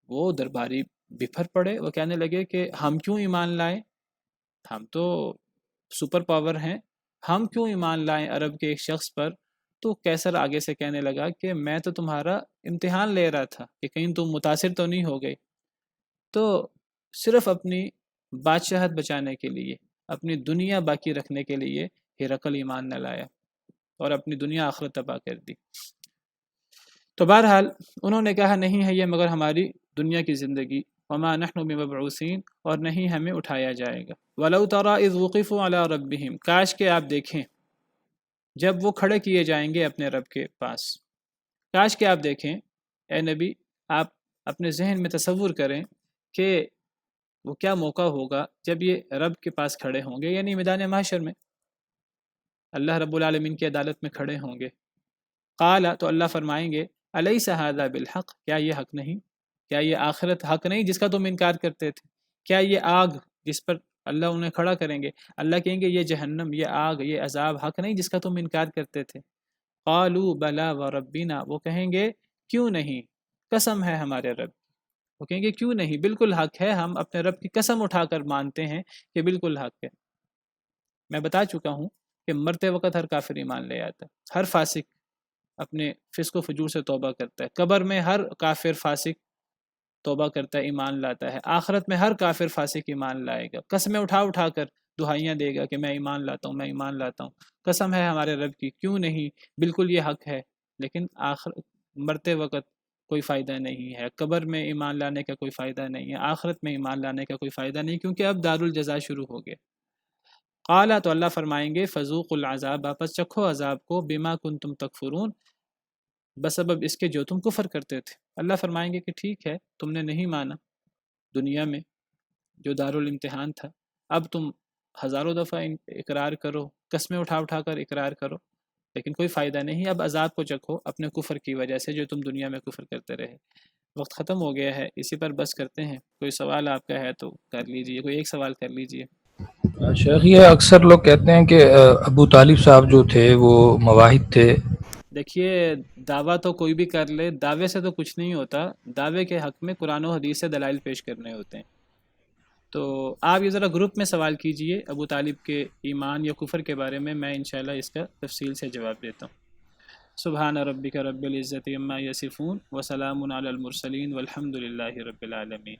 وہ درباری بفر پڑے، وہ کہنے لگے کہ ہم کیوں ایمان لائیں، ہم تو سپر پاور ہیں، ہم کیوں ایمان لائیں عرب کے ایک شخص پر. تو کیسر آگے سے کہنے لگا کہ میں تو تمہارا امتحان لے رہا تھا کہ کہیں تم متاثر تو نہیں ہو گئی. تو صرف اپنی بادشاہت بچانے کے لیے، اپنی دنیا باقی رکھنے کے لیے ہرقل ایمان نہ لایا اور اپنی دنیا آخرت تباہ کر دی. تو بہرحال انہوں نے کہا نہیں ہے یہ مگر ہماری دنیا کی زندگی، وما نحن بمبعوثین، اور نہیں ہمیں اٹھایا جائے گا. ولو تری اذ وقفوا علی ربہم، کاش کہ آپ دیکھیں جب وہ کھڑے کیے جائیں گے اپنے رب کے پاس. کاش کہ آپ دیکھیں اے نبی، آپ اپنے ذہن میں تصور کریں کہ وہ کیا موقع ہوگا جب یہ رب کے پاس کھڑے ہوں گے، یعنی میدان محشر میں اللہ رب العالمین کی عدالت میں کھڑے ہوں گے. قال، تو اللہ فرمائیں گے الیس ھذا بالحق، کیا یہ حق نہیں، کیا یہ آخرت حق نہیں جس کا تم انکار کرتے تھے، کیا یہ آگ جس پر اللہ انہیں کھڑا کریں گے، اللہ کہیں گے یہ جہنم، یہ آگ، یہ عذاب حق نہیں جس کا تم انکار کرتے تھے. قالوا بلا وربنا، وہ کہیں گے کیوں نہیں، قسم ہے ہمارے رب، وہ کہیں گے کیوں نہیں، بالکل حق ہے، ہم اپنے رب کی قسم اٹھا کر مانتے ہیں کہ بالکل حق ہے. میں بتا چکا ہوں کہ مرتے وقت ہر کافر ایمان لے آتا ہے، ہر فاسق اپنے فسق و فجور سے توبہ کرتا ہے، قبر میں ہر کافر فاسق توبہ کرتا ہے، ایمان لاتا ہے، آخرت میں ہر کافر فاسق ایمان لائے گا، قسمیں اٹھا اٹھا کر دہائیاں دے گا کہ میں ایمان لاتا ہوں، میں ایمان لاتا ہوں، قسم ہے ہمارے رب کی، کیوں نہیں، بالکل یہ حق ہے. لیکن مرتے وقت کوئی فائدہ نہیں ہے، قبر میں ایمان لانے کا کوئی فائدہ نہیں ہے، آخرت میں ایمان لانے کا کوئی فائدہ نہیں، کیونکہ اب دار الجزا شروع ہو گیا. قال، تو اللہ فرمائیں گے فذوقوا العذاب، پس چکھو عذاب کو، بما کنتم تکفرون، بسبب اس کے جو تم کفر کرتے تھے. اللہ فرمائیں گے کہ ٹھیک ہے، تم نے نہیں مانا دنیا میں جو دارالامتحان تھا، اب تم ہزاروں دفعہ اقرار کرو، قسمیں اٹھا اٹھا کر اقرار کرو، لیکن کوئی فائدہ نہیں، اب عذاب کو چکھو اپنے کفر کی وجہ سے جو تم دنیا میں کفر کرتے رہے. وقت ختم ہو گیا ہے، اسی پر بس کرتے ہیں. کوئی سوال آپ کا ہے تو کر لیجئے، کوئی ایک سوال کر لیجئے. شیخ، یہ اکثر لوگ کہتے ہیں کہ ابو طالب صاحب جو تھے وہ مواحد تھے. دیکھیے دعویٰ تو کوئی بھی کر لے، دعوے سے تو کچھ نہیں ہوتا، دعوے کے حق میں قرآن و حدیث سے دلائل پیش کرنے ہوتے ہیں. تو آپ یہ ذرا گروپ میں سوال کیجئے ابو طالب کے ایمان یا کفر کے بارے میں انشاءاللہ اس کا تفصیل سے جواب دیتا ہوں. سبحان ربک رب العزت عما یصفون وسلام علی المرسلین والحمد للہ رب العالمین.